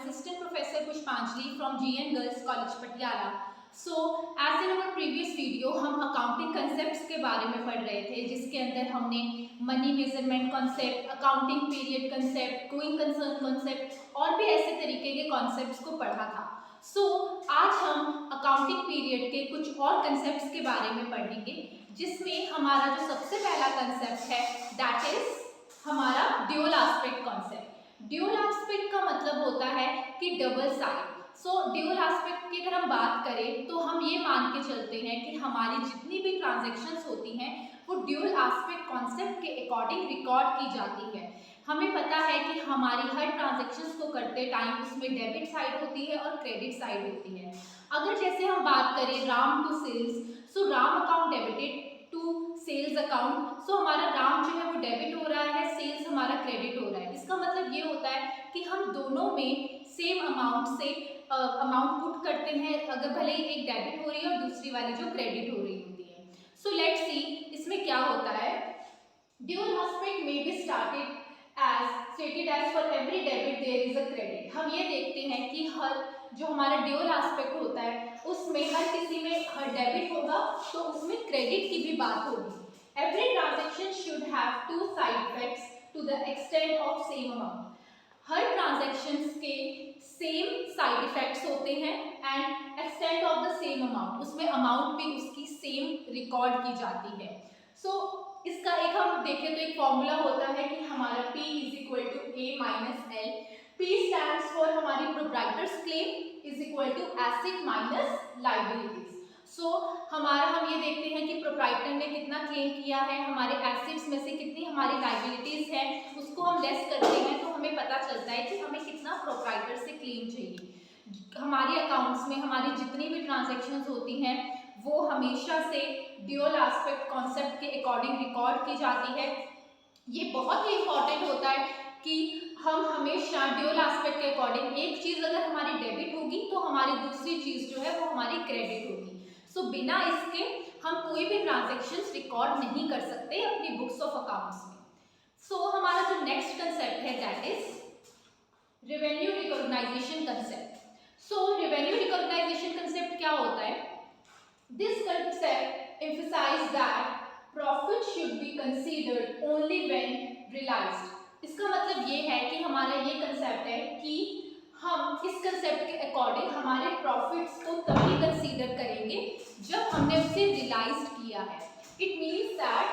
Assistant Professor Pushpanjali from GN Girls College Patiala. So, as in our previous video, हम accounting concepts के बारे में पढ़ रहे थे, जिसके अंदर हमने money measurement concept, accounting period concept, going concern concept और भी ऐसे तरीके के कॉन्सेप्ट्स को पढ़ा था. सो आज हम अकाउंटिंग पीरियड के कुछ और कंसेप्ट्स के बारे में पढ़ेंगे, जिसमें हमारा जो सबसे पहला कंसेप्ट है दैट इज हमारा dual aspect concept. Dual aspect का मतलब होता है कि डबल साइड. सो ड्यूअल एस्पेक्ट की अगर हम बात करें तो हम ये मान के चलते हैं कि हमारी जितनी भी ट्रांजैक्शंस होती हैं वो ड्यूअल एस्पेक्ट कॉन्सेप्ट के अकॉर्डिंग रिकॉर्ड की जाती है. हमें पता है कि हमारी हर ट्रांजैक्शंस को करते टाइम उसमें डेबिट साइड होती है और क्रेडिट साइड होती है. अगर जैसे हम बात करें Ram to sales, so Ram account debited to sales account. So हमारा राम जो है वो डेबिट हो रहा है, सेल्स हमारा क्रेडिट हो रहा है. इसका मतलब ये होता है कि हम दोनों में सेम अमाउंट से अमाउंट पुट करते हैं, अगर भले ही एक डेबिट हो रही है और दूसरी वाली जो क्रेडिट हो रही होती है. सो लेट्स सी इसमें क्या होता है. Dual aspect may be started as stated as for every debit there is a credit. हम ये देखते हैं कि हर जो हमारा ड्यूअल एस्पेक्ट होता है उसमें हर किसी में हर डेबिट होगा तो उसमें क्रेडिट की भी बात होगी. Every transaction should have two side effects to the extent of same amount. Her transactions के सेम साइड इफेक्ट्स होते हैं and extent of the same amount, उसमें अमाउंट भी उसकी सेम रिकॉर्ड की जाती है. सो इसका एक हम देखें तो एक फॉर्मूला होता है कि हमारा P is equal to A minus L. P stands for हमारी proprietors claim is equal to asset minus liabilities. So हमारा हम ये देखते हैं कि प्रोप्राइटर ने कितना क्लेम किया है, हमारे एसेट्स में से कितनी हमारी लायबिलिटीज है, उसको हम लेस करते हैं तो हमें पता चलता है कि हमें कितना प्रोप्राइटर से क्लेम चाहिए. हमारी अकाउंट्स में हमारी जितनी भी ट्रांजैक्शंस होती हैं वो हमेशा से ड्यूअल एस्पेक्ट कॉन्सेप्ट के अकॉर्डिंग रिकॉर्ड की जाती है. ये बहुत ही इंपॉर्टेंट होता है कि हम हमेशा ड्यूअल एस्पेक्ट के अकॉर्डिंग एक चीज़ अगर हमारी डेबिट होगी तो हमारी दूसरी चीज़ जो है वो हमारी क्रेडिट होगी. सो बिना इसके हम कोई भी ट्रांजैक्शंस रिकॉर्ड नहीं कर सकते अपनी बुक्स ऑफ अकाउंट्स में. सो हमारा जो नेक्स्ट कंसेप्ट है that is revenue recognisation concept. So revenue recognisation concept क्या होता है? This concept emphasizes that profit should be considered only when realized. इसका मतलब ये है कि हमारा ये कंसेप्ट है कि हम इस कंसेप्ट के अकॉर्डिंग हमारे प्रॉफिट्स को तभी कंसीडर करेंगे जब हमने उसे रियलाइज किया है. It means that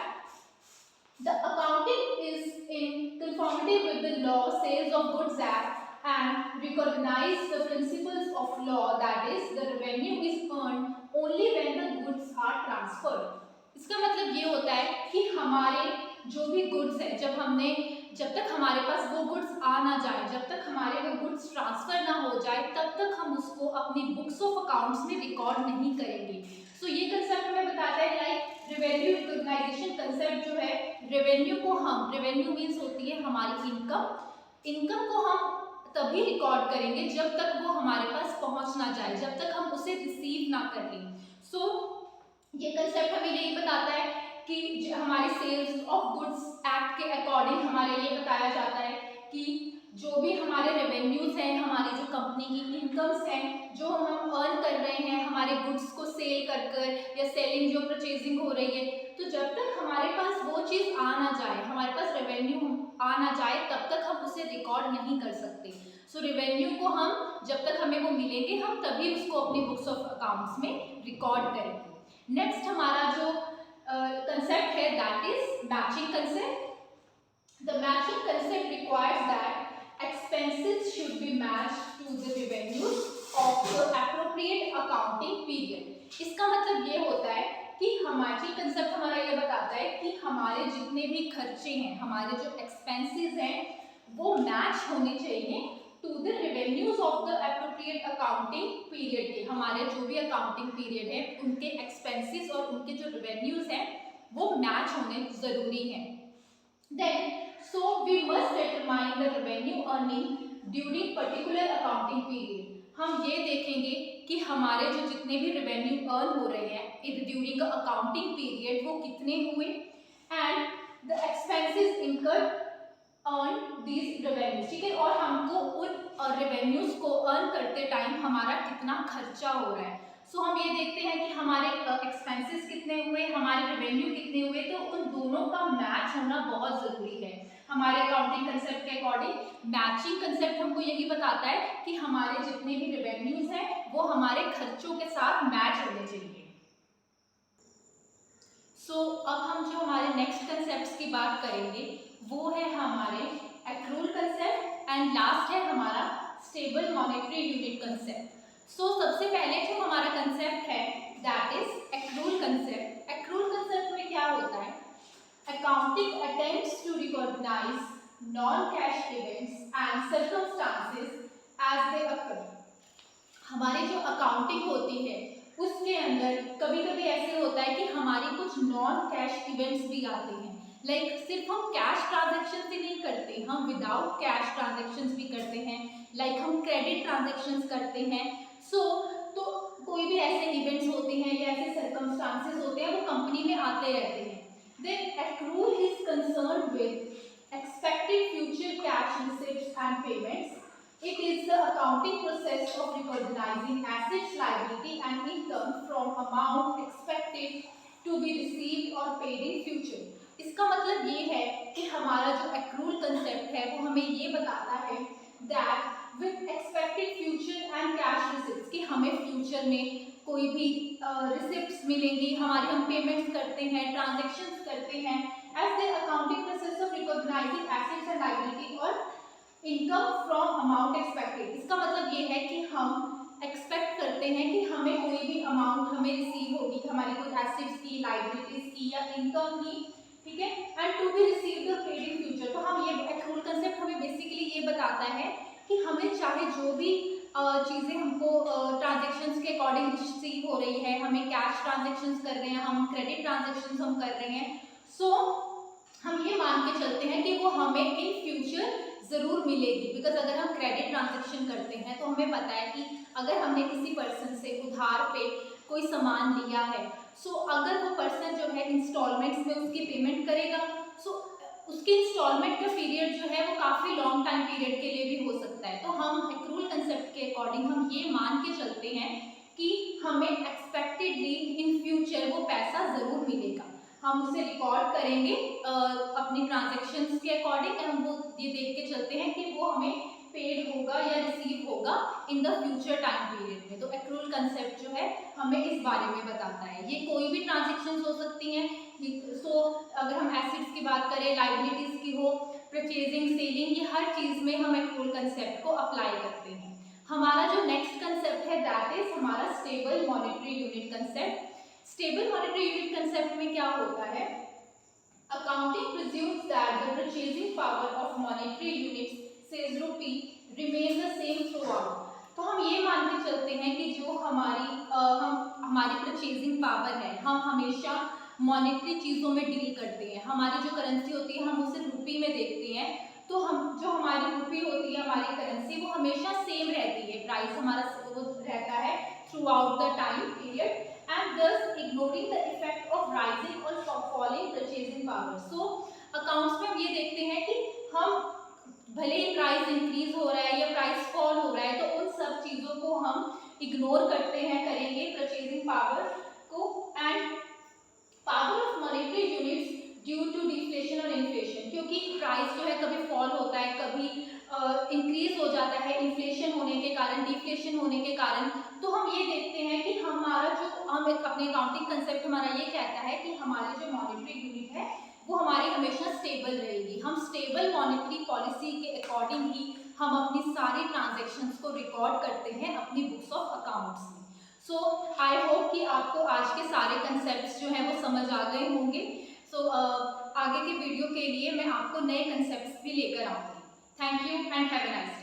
the accounting is in conformity with the law Sales of Goods Act and recognize the principles of law, that is the revenue is earned only when the goods are transferred. इसका मतलब ये होता है कि हमारे जो भी goods है जब तक हमारे पास वो गुड्स आ ना जाए, जब तक हमारे वो गुड्स ट्रांसफर ना हो जाए, तब तक हम उसको अपनी बुक्स ऑफ अकाउंट्स में रिकॉर्ड नहीं करेंगे. सो ये कंसेप्ट हमें बताता है लाइक रेवेन्यू रिकॉग्नाइजेशन कंसेप्ट जो है, रेवेन्यू मीन्स होती है हमारी इनकम को हम तभी रिकॉर्ड करेंगे जब तक वो हमारे पास पहुंच ना जाए, जब तक हम उसे रिसीव ना कर लें. सो ये कंसेप्ट हमें यही बताता है कि हमारी सेल्स ऑफ गुड्स एक्ट के अकॉर्डिंग हमारे ये बताया जाता है कि जो भी हमारे रेवेन्यूज हैं, हमारी जो कंपनी की इनकम्स हैं, जो हम अर्न कर रहे हैं हमारे गुड्स को सेल कर या सेलिंग जो परचेजिंग हो रही है, तो जब तक हमारे पास वो चीज़ आ ना जाए, हमारे पास रेवेन्यू आ ना जाए, तब तक हम उसे रिकॉर्ड नहीं कर सकते. सो रेवेन्यू को हम जब तक हमें वो मिलेंगे हम तभी उसको अपनी बुक्स ऑफ अकाउंट्स में रिकॉर्ड करेंगे. नेक्स्ट हमारा जो कंसेप्ट है that is matching concept. The matching concept requires that expenses should be matched to the revenues of the appropriate accounting period. इसका मतलब ये होता है कि हमारी कंसेप्ट हमारा ये बताता है कि हमारे जितने भी खर्चे हैं, हमारे जो एक्सपेंसेस हैं वो मैच होने चाहिए to the revenues of the appropriate accounting period के. हमारे जो भी अकाउंटिंग पीरियड है उनके एक्सपेंसेस और उनके जो रेवेन्यूज हैं वो मैच होने जरूरी हैं. Then so we must determine the revenue earning during particular accounting period. हम ये देखेंगे कि हमारे जो जितने भी रेवेन्यू अर्न हो रहे हैं ड्यूरिंग अकाउंटिंग पीरियड वो कितने हुए and the expenses incurred earn these revenue. ठीक है, और हमको उन रेवेन्यू रेवेन्यूज को अर्न करते टाइम हमारा कितना खर्चा हो रहा है। सो हम ये देखते हैं कि हमारे एक्सपेंसेस कितने हुए, हमारे रेवेन्यू कितने हुए, तो उन दोनों का मैच होना बहुत ज़रूरी है। हमारे अकाउंटिंग कंसेप्ट के अकॉर्डिंग मैचिंग कंसेप्ट हमको यही बताता है कि हमारे जितने भी रेवेन्यूज हैं वो हमारे खर्चों के साथ मैच होने चाहिए। अब हम जो हमारे नेक्स्ट कंसेप्ट की बात करेंगे वो है हमारे एक्रूल कंसेप्ट एंड लास्ट है हमारा स्टेबल मॉनेटरी यूनिट कंसेप्ट। सबसे पहले जो हमारा कंसेप्ट है that is accrual concept. Accrual concept में क्या होता है? Accounting attempts to recognise non cash events and circumstances as they occur. हमारी जो अकाउंटिंग होती है उसके अंदर कभी कभी ऐसे होता है कि हमारी कुछ नॉन कैश इवेंट्स भी आते हैं। लाइक सिर्फ हम कैश ट्रांजैक्शन ही नहीं करते, हम विदाउट कैश ट्रांजैक्शंस भी करते हैं। लाइक हम क्रेडिट ट्रांजैक्शंस करते हैं। तो कोई भी ऐसे इवेंट्स होते हैं या ऐसे सर्कमस्टांसेस होते हैं वो कंपनी में आते रहते हैं। Then accrual is concerned with expected future cash receipts and payments. It is the accounting process of recognizing assets, liability and income from amount expected to be received or paid in future. इसका मतलब ये है कि हमारा जो accrual concept है वो हमें ये बताता है that with expected future and cash receipts कि हमें future में कोई भी receipts मिलेंगी, हमारी हम payments करते हैं, transactions करते हैं as the accounting process of recognizing assets and liability और इनकम फ्रॉम अमाउंट एक्सपेक्टेड। इसका मतलब ये है कि हम एक्सपेक्ट करते हैं कि हमें कोई भी अमाउंट हमें रिसीव होगी, हमारी कोई एसेट्स की, लाइबिलिटीज की या इनकम की, ठीक है, and to be received paid in future. तो हम ये एक्रूल कंसेप्ट हमें बेसिकली ये बताता है कि हमें चाहे जो भी चीज़ें हमको ट्रांजेक्शन्स के अकॉर्डिंग रिसीव हो रही है, हमें कैश ट्रांजेक्शन्स कर रहे हैं, हम क्रेडिट ट्रांजेक्शन्स हम कर रहे हैं, हम ये मान के चलते हैं कि वो हमें इन फ्यूचर ज़रूर मिलेगी। बिकॉज अगर हम क्रेडिट ट्रांजैक्शन करते हैं तो हमें पता है कि अगर हमने किसी पर्सन से उधार पे कोई सामान लिया है, अगर वो पर्सन जो है इंस्टॉलमेंट्स में उसकी पेमेंट करेगा, उसके इंस्टॉलमेंट का पीरियड जो है वो काफ़ी लॉन्ग टाइम पीरियड के लिए भी हो सकता है। तो हम एक्रूल कंसेप्ट के अकॉर्डिंग हम ये मान के चलते हैं कि हमें एक्सपेक्टेडली इन फ्यूचर वो पैसा ज़रूर मिलेगा। हम उसे रिकॉर्ड करेंगे अपनी ट्रांजैक्शंस के अकॉर्डिंग, हम वो ये देख के चलते हैं कि वो हमें पेड होगा या रिसीव होगा in the future time period में। तो एक्रूल कंसेप्ट जो है हमें इस बारे में बताता है। ये कोई भी ट्रांजैक्शंस हो सकती हैं। अगर हम एसेट्स की बात करें, लाइबिलिटीज की हो, परचेजिंग, सेलिंग, ये हर चीज़ में हम एक्रूल कंसेप्ट को अप्लाई करते हैं। हमारा जो नेक्स्ट कंसेप्ट है दैट इज हमारा stable monetary unit concept. Stable monetary unit concept में क्या होता है? Accounting presumes that the purchasing power of monetary units say rupee remain the same throughout. तो हम ये मान के चलते हैं कि जो हमारी परचेजिंग पावर है, हम हमेशा मॉनेटरी चीज़ों में डील करते हैं। हमारी जो करेंसी होती है हम उसे रूपी में देखते हैं, तो हम जो हमारी रूपी होती है, हमारी करेंसी, वो हमेशा सेम रहती है, प्राइस हमारा वो रहता है through out the time period, and thus ignoring the effect of rising or falling purchasing power. Accounts में हम ये देखते हैं कि हम भले ही प्राइस इंक्रीज हो रहा है या प्राइस फॉल हो रहा है, तो उन सब चीज़ों को हम इग्नोर करते हैं, करेंगे परचेजिंग पावर को and power of monetary units due to deflation और इन्फ्लेशन। क्योंकि प्राइस जो है कभी फॉल होता है, कभी इंक्रीज हो जाता है इन्फ्लेशन होने के कारण, डिफ्लेशन होने के कारण। तो हम ये देखते हैं कि हमारा जो अपने अकाउंटिंग कंसेप्ट हमारा ये कहता है कि हमारी जो मॉनेटरी यूनिट है वो हमारी हमेशा स्टेबल रहेगी। हम स्टेबल मॉनेटरी पॉलिसी के अकॉर्डिंग ही हम अपनी सारी ट्रांजैक्शंस को रिकॉर्ड करते हैं अपनी बुक्स ऑफ अकाउंट्स में। आई होप कि आपको आज के सारे कंसेप्ट्स जो हैं वो समझ आ गए होंगे। आगे के वीडियो के लिए मैं आपको नए कंसेप्ट्स भी लेकर आऊँगी। Thank you and have a nice day.